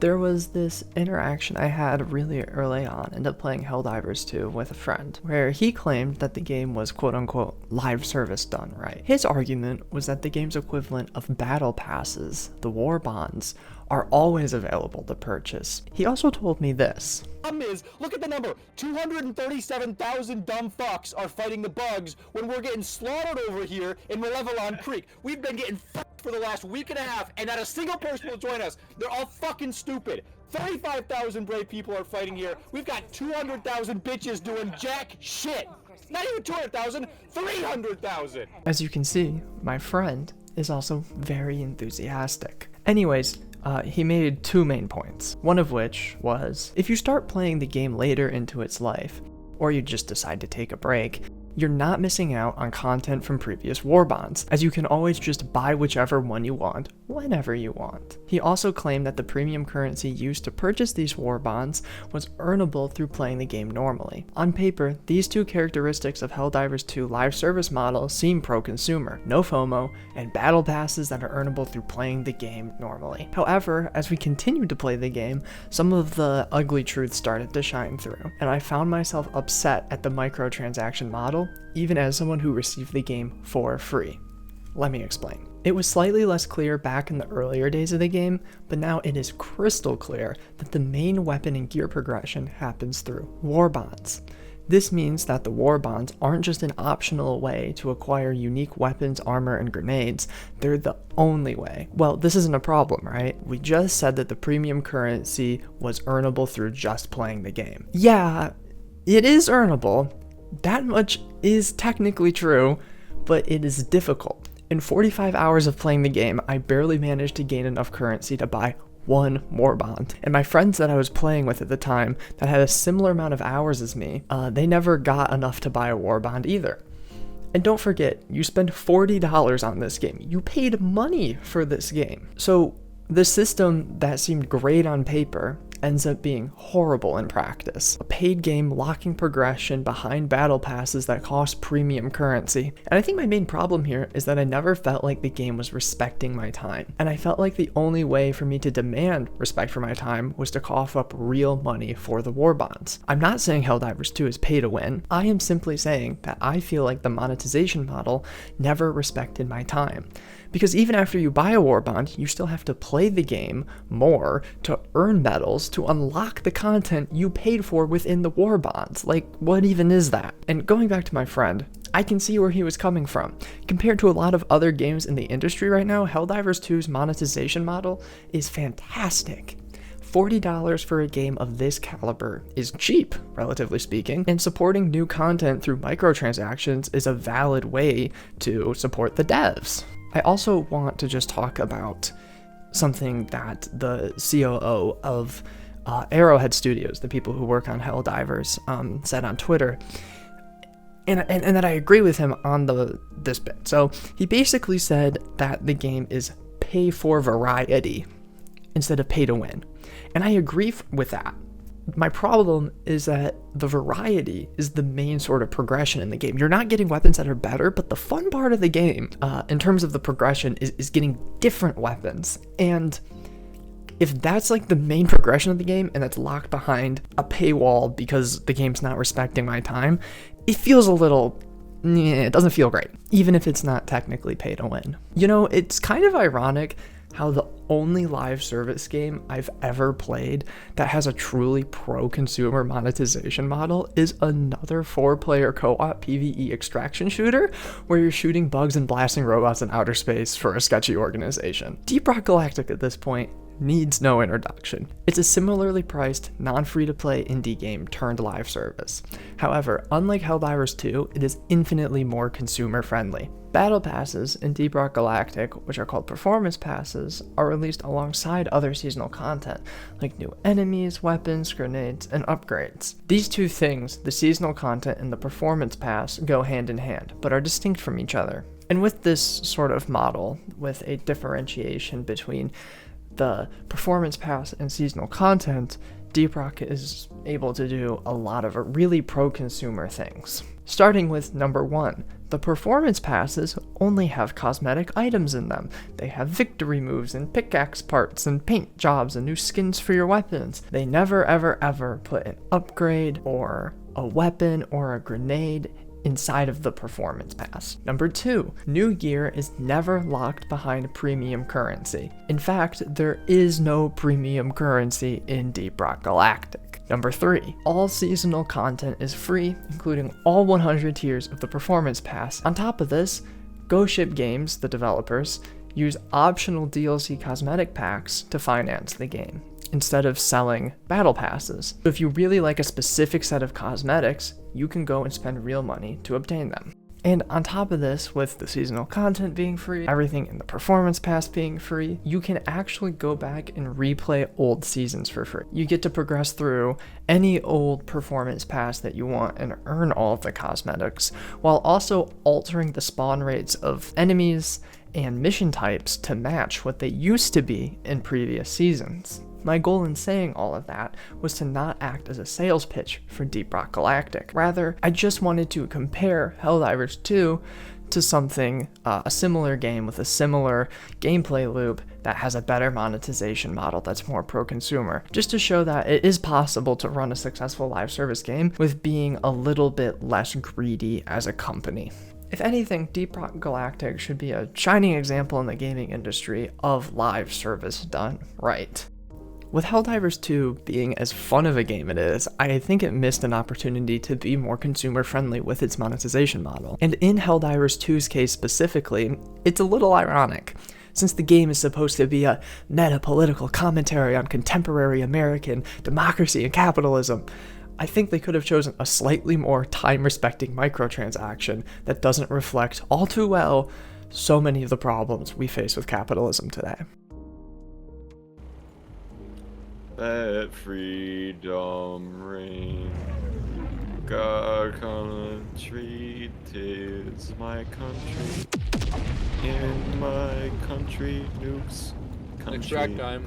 There was this interaction I had really early on into playing Helldivers 2 with a friend, where he claimed that the game was quote-unquote live service done right. His argument was that the game's equivalent of battle passes, the war bonds, are always available to purchase. He also told me this. Is, look at the number, 237,000 dumb fucks are fighting the bugs when we're getting slaughtered over here in Malevelon Creek. We've been getting fucked for the last week and a half, and not a single person will join us. They're all fucking stupid. 35,000 brave people are fighting here. We've got 200,000 bitches doing jack shit. Not even 200,000, 300,000. As you can see, my friend is also very enthusiastic. Anyways, he made two main points, one of which was, if you start playing the game later into its life, or you just decide to take a break, you're not missing out on content from previous war bonds, as you can always just buy whichever one you want, whenever you want. He also claimed that the premium currency used to purchase these war bonds was earnable through playing the game normally. On paper, these two characteristics of Helldivers 2 live service model seem pro-consumer, no FOMO, and battle passes that are earnable through playing the game normally. However, as we continued to play the game, some of the ugly truths started to shine through, and I found myself upset at the microtransaction model, even as someone who received the game for free. Let me explain. It was slightly less clear back in the earlier days of the game, but now it is crystal clear that the main weapon and gear progression happens through war bonds. This means that the war bonds aren't just an optional way to acquire unique weapons, armor, and grenades, they're the only way. Well, this isn't a problem, right? We just said that the premium currency was earnable through just playing the game. Yeah, it is earnable. That much is technically true, but it is difficult. In 45 hours of playing the game, I barely managed to gain enough currency to buy one war bond. And my friends that I was playing with at the time that had a similar amount of hours as me, they never got enough to buy a war bond either. And don't forget, you spend $40 on this game. You paid money for this game. So the system that seemed great on paper ends up being horrible in practice. A paid game locking progression behind battle passes that cost premium currency. And I think my main problem here is that I never felt like the game was respecting my time. And I felt like the only way for me to demand respect for my time was to cough up real money for the war bonds. I'm not saying Helldivers 2 is pay to win. I am simply saying that I feel like the monetization model never respected my time. Because even after you buy a war bond, you still have to play the game more to earn medals to unlock the content you paid for within the war bonds. Like, what even is that? And going back to my friend, I can see where he was coming from. Compared to a lot of other games in the industry right now, Helldivers 2's monetization model is fantastic. $40 for a game of this caliber is cheap, relatively speaking, and supporting new content through microtransactions is a valid way to support the devs. I also want to just talk about something that the COO of Arrowhead Studios, the people who work on Helldivers, said on Twitter, and that I agree with him on this bit. So he basically said that the game is pay for variety instead of pay to win, and I agree with that. My problem is that the variety is the main sort of progression in the game. You're not getting weapons that are better, but the fun part of the game, in terms of the progression, is getting different weapons. And if that's like the main progression of the game, and that's locked behind a paywall because the game's not respecting my time, it feels a little... it doesn't feel great, even if it's not technically pay to win. You know, it's kind of ironic how the only live service game I've ever played that has a truly pro-consumer monetization model is another 4-player co-op PvE extraction shooter where you're shooting bugs and blasting robots in outer space for a sketchy organization. Deep Rock Galactic at this point needs no introduction. It's a similarly priced, non-free-to-play indie game turned live service. However, unlike Helldivers 2, it is infinitely more consumer-friendly. Battle passes in Deep Rock Galactic, which are called performance passes, are released alongside other seasonal content, like new enemies, weapons, grenades, and upgrades. These two things, the seasonal content and the performance pass, go hand in hand, but are distinct from each other. And with this sort of model, with a differentiation between the performance pass and seasonal content, Deep Rock is able to do a lot of really pro-consumer things. Starting with number 1, The performance passes only have cosmetic items in them. They have victory moves and pickaxe parts and paint jobs and new skins for your weapons. They never ever put an upgrade or a weapon or a grenade inside of the performance pass. Number 2, new gear is never locked behind premium currency. In fact, there is no premium currency in Deep Rock Galactic. Number 3, all seasonal content is free, including all 100 tiers of the performance pass. On top of this, Ghost Ship Games, the developers, use optional DLC cosmetic packs to finance the game, instead of selling battle passes. So if you really like a specific set of cosmetics, you can go and spend real money to obtain them. And on top of this, with the seasonal content being free, everything in the performance pass being free, you can actually go back and replay old seasons for free. You get to progress through any old performance pass that you want and earn all of the cosmetics, while also altering the spawn rates of enemies and mission types to match what they used to be in previous seasons. My goal in saying all of that was to not act as a sales pitch for Deep Rock Galactic. Rather, I just wanted to compare Helldivers 2 to something, a similar game with a similar gameplay loop that has a better monetization model that's more pro-consumer, just to show that it is possible to run a successful live service game with being a little bit less greedy as a company. If anything, Deep Rock Galactic should be a shining example in the gaming industry of live service done right. With Helldivers 2 being as fun of a game it is, I think it missed an opportunity to be more consumer friendly with its monetization model. And in Helldivers 2's case specifically, it's a little ironic. Since the game is supposed to be a meta-political commentary on contemporary American democracy and capitalism, I think they could have chosen a slightly more time-respecting microtransaction that doesn't reflect all too well so many of the problems we face with capitalism today. Let freedom reign. Our country, 'tis my country. In my country, nukes country. Extract time.